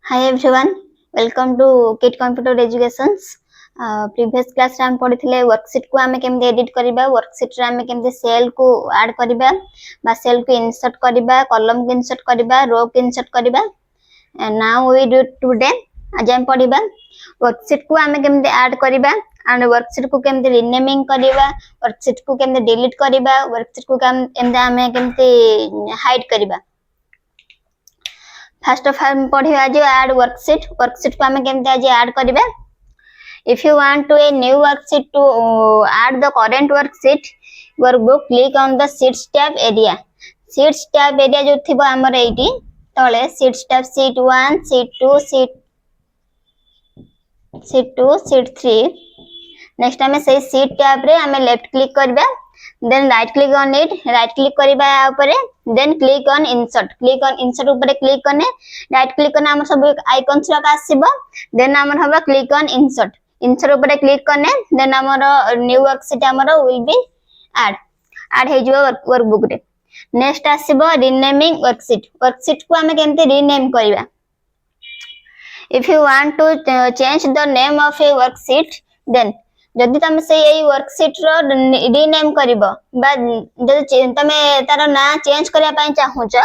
Hi everyone, welcome to Kit Computer Educations. Previous class रे हम पढ़िथिले worksheet को आमे केमते एडिट करिबा, वर्कशीट रे आमे केमते सेल को ऐड करिबा बा सेल को इंसर्ट करिबा, कॉलम को इंसर्ट करिबा, रो को इंसर्ट करिबा. And now we do today आज हम पढ़िबा वर्कशीट को आमे केमते ऐड करिबा and वर्कशीट को केमते रीनेमिंग करिबा, वर्कशीट को केमते डिलीट करिबा, वर्कशीट को केमते आमे केमते हाइड करिबा. First of all पढ़िबा आज ऐड वर्कशीट को हमें केमते आज ऐड करिबा. If you want to a new worksheet to add the current worksheet workbook, click on the sheets tab area. Sheets tab area जो थिबो हमर एठी तळे sheets tab sheet 1 sheet 2 sheet 2 sheet 3. Next हमें से sheet tab रे हमें left click करबा, then right click on it, right click करिबा या ऊपर, then click on insert ऊपर क्लिक करने right click करने हमर सब आइकन्स रा आसीबो, then हमर हबा click on insert ऊपर क्लिक करने then हमर न्यू वर्कशीट हमर will be add हे जो वर्कबुक रे. नेक्स्ट आसीबो रीनेमिंग वर्कशीट को हमें केमते रीनेम करिबा. If you want to change the name of a worksheet, then जदि तमे से एई वर्कशीट रो रीनेम करिवो बा जदि तमे तार ना चेंज करिया पई चाहूछ,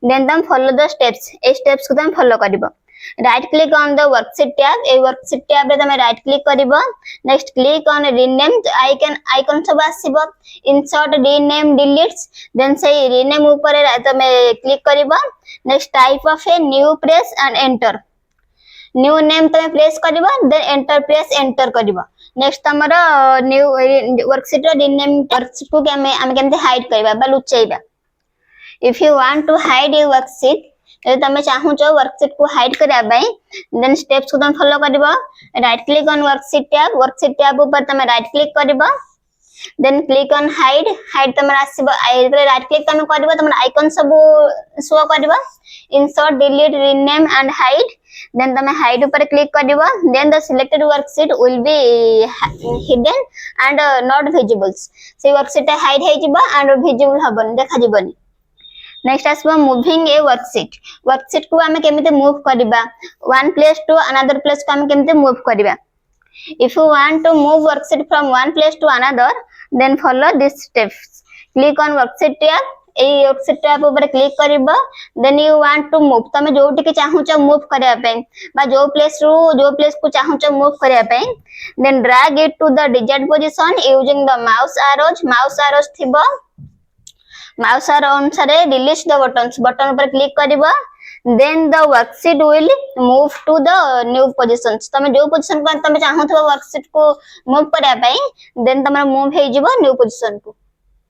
देन तम फॉलो द स्टेप्स, ए स्टेप्स को तम फॉलो करिवो. Right click on the worksheet tab, ए वर्कशीट टैब रे तमे राइट क्लिक करिवो. Next click on rename icon सब आसीबो, इंसर्ट रीनेम डिलीट्स, देन से रीनेम ऊपर तमे क्लिक करिवो. Next type of a new press and enter, new name तमे प्रेस करिवो, देन एंटर प्रेस एंटर करिवो. नेक्स्ट हमरो न्यू वर्कशीट रो रीनेम वर्कशीट को हम केमते हाइड करबा बा लुचैबा. If you want to hide a worksheet, यदि तमे चाहूचो वर्कशीट को हाइड करबा पई, देन स्टेप्स को तमे फॉलो करिवो. Right click on worksheet tab ऊपर तमे राइट क्लिक करिवो, देन क्लिक ऑन हाइड तमे आसीबो. राइट क्लिक तमे करिवो, तमे आइकन सब शो करिवो, insert delete rename and hide, then तमे हाइड ऊपर क्लिक करिवो. then the selected worksheet will be hidden and not visible, से वर्कशीट हाइड हे जिवो and visible हबन, देखा जिवोनी. नेक्स्ट आसबो मूविंग ए वर्कशीट को हमें केमिते मूव करिबा, one place to another place को हमें केमिते मूव करिबा. if you want to move worksheet from one place to another, then follow these steps. click on worksheet tab, ए worksheet tab ऊपर click करिवो. Then you want to move, तमे जोटी के चाहूच move करिया पे बा जो प्लेस को चाहूच मूव करिया पे, then drag it to the desired position using the mouse arrows थिबो. माउस एरो अनुसार रिलीज द बटन ऊपर क्लिक करिवो. Then the worksheet will move to the new positions, तमे जो पोजीशन को तमे चाहूथबो वर्कशीट को मूव करिया पे, देन तमे मूव हे जिवो न्यू पोजीशन को.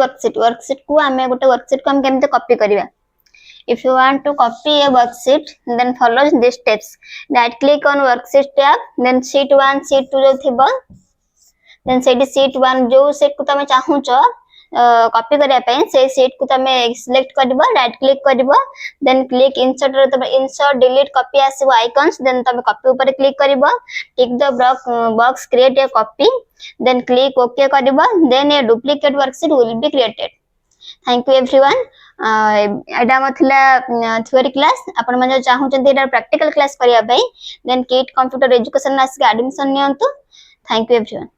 वर्कशीट को हमें गोटे वर्कशीट को हम केमते copy करिवा. If you want to copy a worksheet, then follow these steps. Right click on worksheet tab, then sheet 1 sheet 2 जो थिबो, then सेठी sheet 1 जो sheet को तमे चाहूचो कॉपी करिया पे, से sheet को तमे सिलेक्ट करबो, राइट क्लिक करबो, देन क्लिक इंसर्ट रे तमे इंसर्ट डिलीट कॉपी आसीबो आइकन्स, देन तमे कॉपी ऊपर क्लिक करबो. Tick the box create a copy, then click OK करबो, then a duplicate worksheet will be created. Thank you everyone. एडा मथला theory class, आपण मन चाहूचंती एडा प्रैक्टिकल क्लास करिया पई, then Kit Computer Education आसी एडमिशन नियंतु. Thank you everyone.